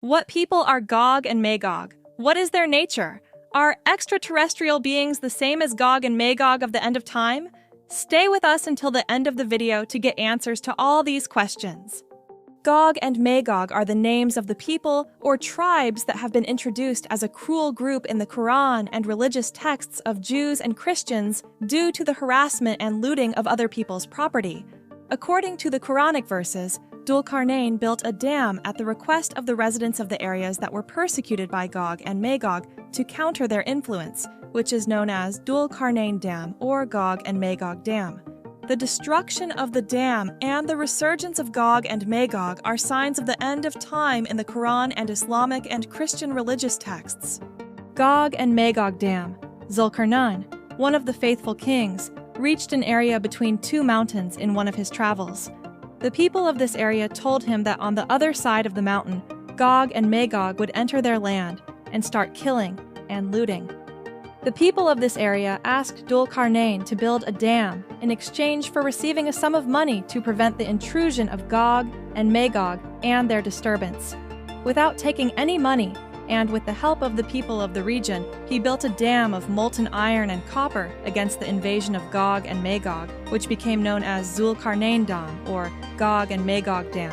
What people are Gog and Magog? What is their nature? Are extraterrestrial beings the same as Gog and Magog of the end of time? Stay with us until the end of the video to get answers to all these questions. Gog and Magog are the names of the people or tribes that have been introduced as a cruel group in the Qur'an and religious texts of Jews and Christians due to the harassment and looting of other people's property. According to the Quranic verses, Dhul-Qarnyn built a dam at the request of the residents of the areas that were persecuted by Gog and Magog to counter their influence, which is known as Dhul-Qarnain Dam or Gog and Magog Dam. The destruction of the dam and the resurgence of Gog and Magog are signs of the end of time in the Quran and Islamic and Christian religious texts. Gog and Magog Dam. Zul-Qarnain, one of the faithful kings, reached an area between two mountains in one of his travels. The people of this area told him that on the other side of the mountain, Gog and Magog would enter their land and start killing and looting. The people of this area asked Dhul-Qarnain to build a dam in exchange for receiving a sum of money to prevent the intrusion of Gog and Magog and their disturbance. Without taking any money, and with the help of the people of the region, he built a dam of molten iron and copper against the invasion of Gog and Magog, which became known as Zul-Qarnain Dam or Gog and Magog Dam.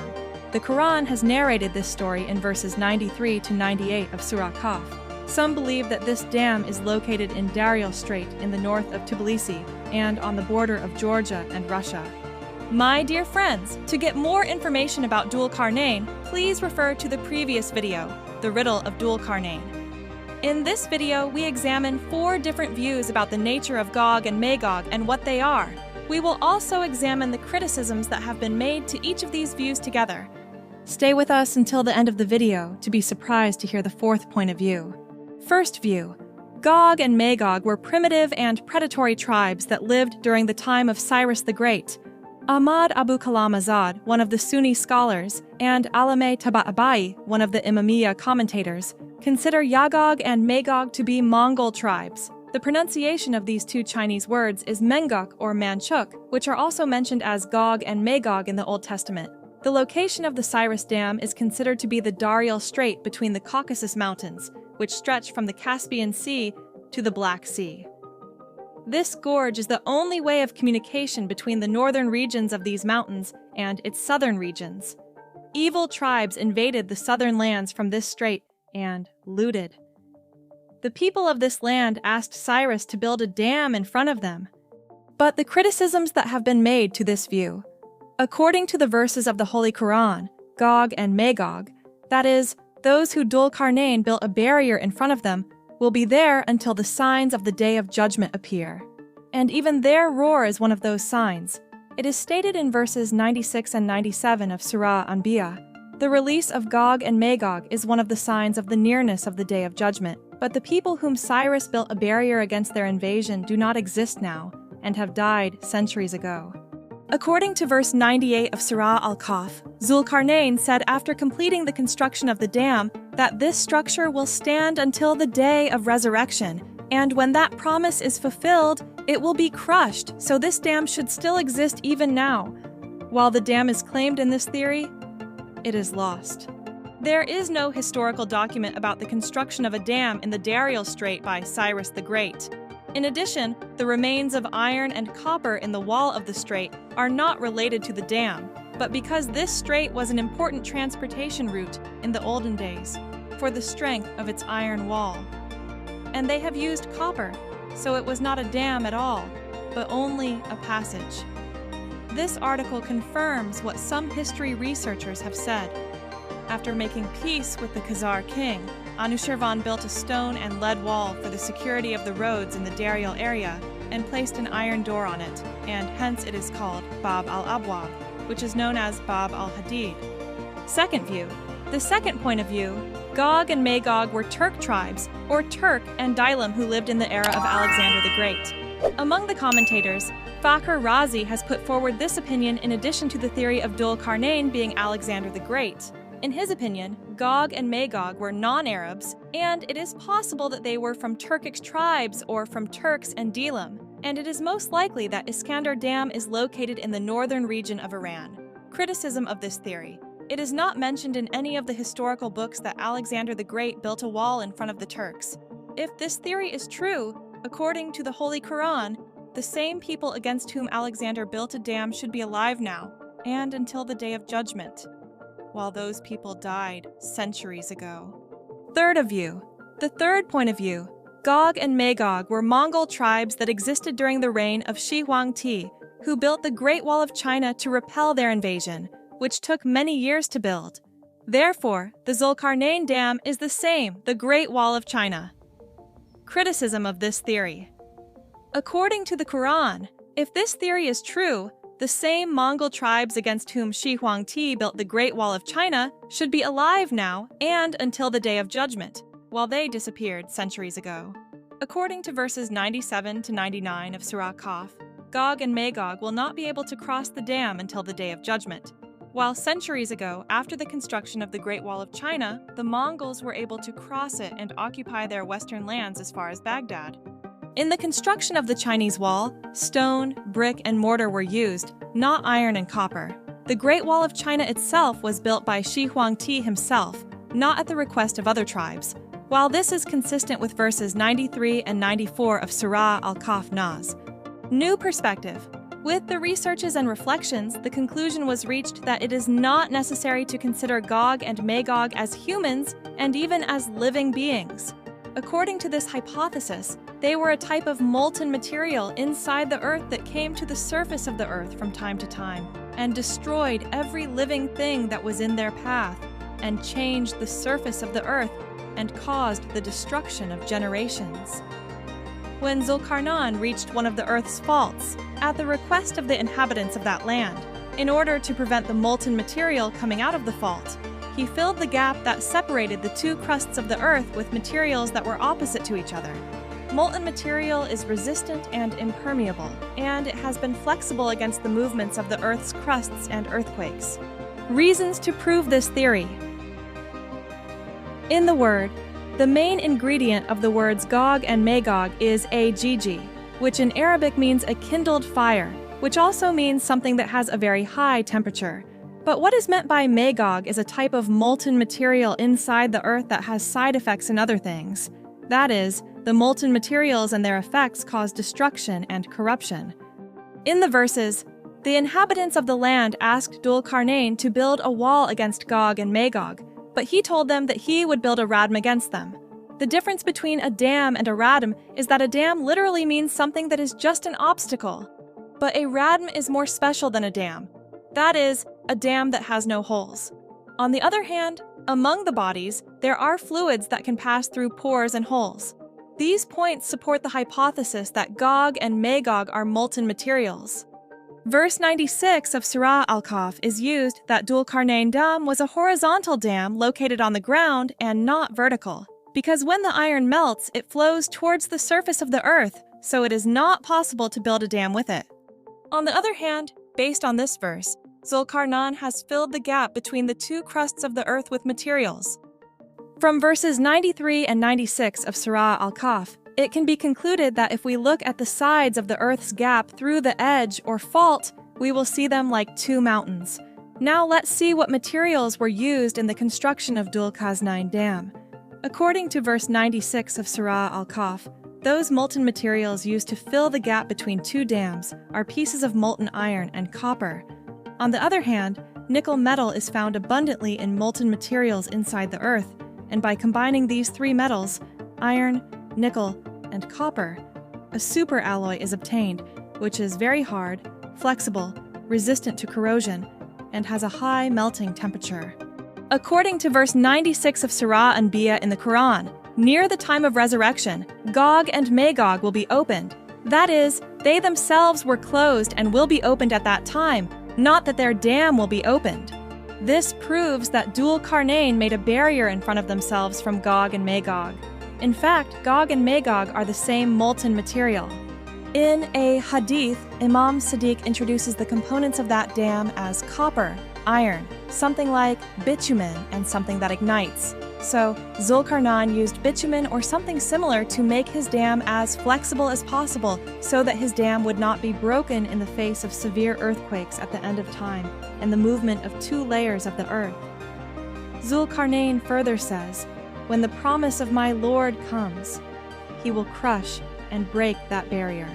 The Quran has narrated this story in verses 93 to 98 of Surah al-kahf. Some believe that this dam is located in Dajjal Strait in the north of Tbilisi and on the border of Georgia and Russia. My dear friends, to get more information about Dhul-Qarnain, please refer to the previous video, The Riddle of Dhul-Qarnain. In this video, we examine 4 different views about the nature of Gog and Magog and what they are. We will also examine the criticisms that have been made to each of these views together. Stay with us until the end of the video to be surprised to hear the 4th point of view. First view. Gog and Magog were primitive and predatory tribes that lived during the time of Cyrus the Great. Ahmad Abu Kalam Azad, one of the Sunni scholars, and Alameh Tabatabai, one of the Imamiyya commentators, consider Yagog and Magog to be Mongol tribes. The pronunciation of these 2 Chinese words is Menguk or Manchuk, which are also mentioned as Gog and Magog in the Old Testament. The location of the Cyrus Dam is considered to be the Dajjal Strait between the Caucasus Mountains, which stretch from the Caspian Sea to the Black Sea. This gorge is the only way of communication between the northern regions of these mountains and its southern regions. Evil tribes invaded the southern lands from this strait and looted. The people of this land asked Cyrus to build a dam in front of them. But the criticisms that have been made to this view, according to the verses of the Holy Quran, Gog and Magog, that is, those who Dhul-Qarnain built a barrier in front of them, will be there until the signs of the Day of Judgment appear. And even their roar is one of those signs. It is stated in verses 96 and 97 of Surah Anbiya. The release of Gog and Magog is one of the signs of the nearness of the Day of Judgment. But the people whom Cyrus built a barrier against their invasion do not exist now, and have died centuries ago. According to verse 98 of Surah al-kahf, Zul-Qarnain said after completing the construction of the dam that this structure will stand until the day of resurrection, and when that promise is fulfilled, it will be crushed, so this dam should still exist even now. While the dam is claimed in this theory, it is lost. There is no historical document about the construction of a dam in the Dajjal Strait by Cyrus the Great. In addition, the remains of iron and copper in the wall of the strait are not related to the dam, but because this strait was an important transportation route in the olden days for the strength of its iron wall. And they have used copper, so it was not a dam at all, but only a passage. This article confirms what some history researchers have said. After making peace with the Khazar king, Anushirvan built a stone and lead wall for the security of the roads in the Dajjal area and placed an iron door on it, and hence it is called Bab al-Abwab, which is known as Bab al-Hadid. Second view. The second point of view, Gog and Magog were Turk tribes, or Turk and Dilim who lived in the era of Alexander the Great. Among the commentators, Fakhr Razi has put forward this opinion in addition to the theory of Dhul-Qarnain being Alexander the Great. In his opinion, Gog and Magog were non-Arabs, and it is possible that they were from Turkic tribes or from Turks and Dilim, and it is most likely that Iskandar Dam is located in the northern region of Iran. Criticism of this theory. It is not mentioned in any of the historical books that Alexander the Great built a wall in front of the Turks. If this theory is true, according to the Holy Qur'an, the same people against whom Alexander built a dam should be alive now, and until the day of judgment, while those people died centuries ago. Third of view. The third point of view. Gog and Magog were Mongol tribes that existed during the reign of Shi Huangdi, who built the Great Wall of China to repel their invasion, which took many years to build. Therefore, the Zul-Qarnain Dam is the same, the Great Wall of China. Criticism of this theory. According to the Qur'an, if this theory is true, the same Mongol tribes against whom Shi Huangdi built the Great Wall of China should be alive now and until the Day of Judgment, while they disappeared centuries ago. According to verses 97 to 99 of Surah al-Kahf, Gog and Magog will not be able to cross the dam until the Day of Judgment. While centuries ago, after the construction of the Great Wall of China, the Mongols were able to cross it and occupy their western lands as far as Baghdad. In the construction of the Chinese wall, stone, brick, and mortar were used, not iron and copper. The Great Wall of China itself was built by Shi Huangdi himself, not at the request of other tribes. While this is consistent with verses 93 and 94 of Surah al-Kahf Naz. New perspective. With the researches and reflections, the conclusion was reached that it is not necessary to consider Gog and Magog as humans and even as living beings. According to this hypothesis, they were a type of molten material inside the earth that came to the surface of the earth from time to time and destroyed every living thing that was in their path and changed the surface of the earth and caused the destruction of generations. When Zul-Qarnain reached one of the earth's faults, at the request of the inhabitants of that land, in order to prevent the molten material coming out of the fault, he filled the gap that separated the two crusts of the earth with materials that were opposite to each other. Molten material is resistant and impermeable, and it has been flexible against the movements of the earth's crusts and earthquakes. Reasons to prove this theory. In the word, the main ingredient of the words Gog and Magog is agg, which in Arabic means a kindled fire, which also means something that has a very high temperature. But what is meant by Magog is a type of molten material inside the earth that has side effects and other things. That is, the molten materials and their effects cause destruction and corruption. In the verses, the inhabitants of the land asked Dhul-Qarnyn to build a wall against Gog and Magog, but he told them that he would build a radam against them. The difference between a dam and a radam is that a dam literally means something that is just an obstacle, but a radam is more special than a dam. That is, a dam that has no holes. On the other hand, among the bodies, there are fluids that can pass through pores and holes. These points support the hypothesis that Gog and Magog are molten materials. Verse 96 of Surah al-Kahf is used that Dhul-Qarnain Dam was a horizontal dam located on the ground and not vertical, because when the iron melts, it flows towards the surface of the earth, so it is not possible to build a dam with it. On the other hand, based on this verse, Zul-Qarnain has filled the gap between the two crusts of the earth with materials. From verses 93 and 96 of Surah al-Kahf, it can be concluded that if we look at the sides of the earth's gap through the edge or fault, we will see them like two mountains. Now let's see what materials were used in the construction of Dhul-Qarnain Dam. According to verse 96 of Surah al-Kahf, those molten materials used to fill the gap between two dams are pieces of molten iron and copper. On the other hand, nickel metal is found abundantly in molten materials inside the earth, and by combining these three metals, iron, nickel, and copper, a superalloy is obtained, which is very hard, flexible, resistant to corrosion, and has a high melting temperature. According to verse 96 of Surah Anbiya in the Qur'an, near the time of resurrection, Gog and Magog will be opened. That is, they themselves were closed and will be opened at that time, not that their dam will be opened. This proves that Dhul-Qarnain made a barrier in front of themselves from Gog and Magog. In fact, Gog and Magog are the same molten material. In a hadith, Imam Sadiq introduces the components of that dam as copper, iron, something like bitumen, and something that ignites. So, Zul-Qarnain used bitumen or something similar to make his dam as flexible as possible so that his dam would not be broken in the face of severe earthquakes at the end of time and the movement of 2 layers of the earth. Zul-Qarnain further says, "When the promise of my Lord comes, he will crush and break that barrier."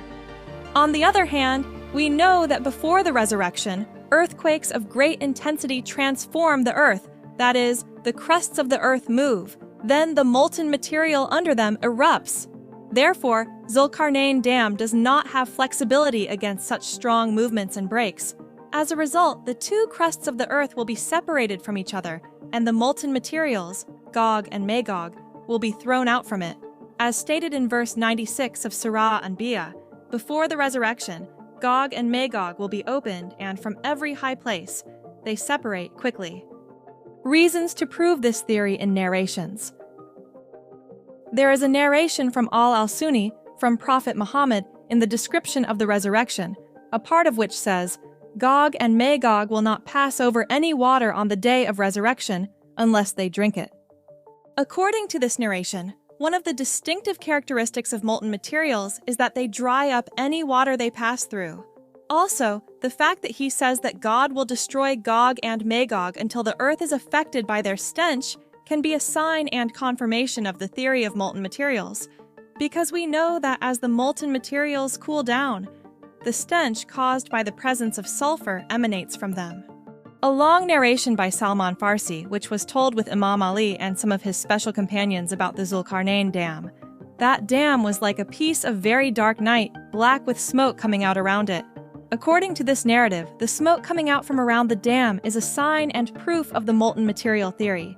On the other hand, we know that before the resurrection, earthquakes of great intensity transform the earth. That is, the crusts of the earth move, then the molten material under them erupts. Therefore, Zul-Qarnain Dam does not have flexibility against such strong movements and breaks. As a result, the 2 crusts of the earth will be separated from each other, and the molten materials, Gog and Magog, will be thrown out from it. As stated in verse 96 of Surah Anbiya, before the resurrection, Gog and Magog will be opened, and from every high place, they separate quickly. Reasons to prove this theory in narrations. There is a narration from al-Sunni from Prophet Muhammad in the description of the resurrection, a part of which says, "Gog and Magog will not pass over any water on the day of resurrection unless they drink it." According to this narration, one of the distinctive characteristics of molten materials is that they dry up any water they pass through. Also, the fact that he says that God will destroy Gog and Magog until the earth is affected by their stench can be a sign and confirmation of the theory of molten materials, because we know that as the molten materials cool down, the stench caused by the presence of sulfur emanates from them. A long narration by Salman Farsi, which was told with Imam Ali and some of his special companions about the Zul-Qarnain Dam. That dam was like a piece of very dark night, black with smoke coming out around it. According to this narrative, the smoke coming out from around the dam is a sign and proof of the molten material theory.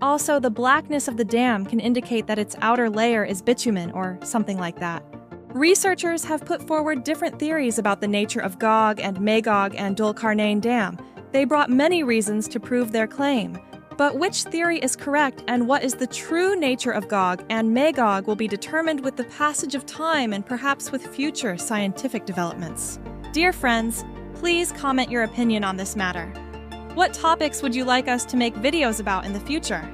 Also, the blackness of the dam can indicate that its outer layer is bitumen or something like that. Researchers have put forward different theories about the nature of Gog and Magog and Dhul-Qarnain Dam. They brought many reasons to prove their claim. But which theory is correct and what is the true nature of Gog and Magog will be determined with the passage of time and perhaps with future scientific developments. Dear friends, please comment your opinion on this matter. What topics would you like us to make videos about in the future?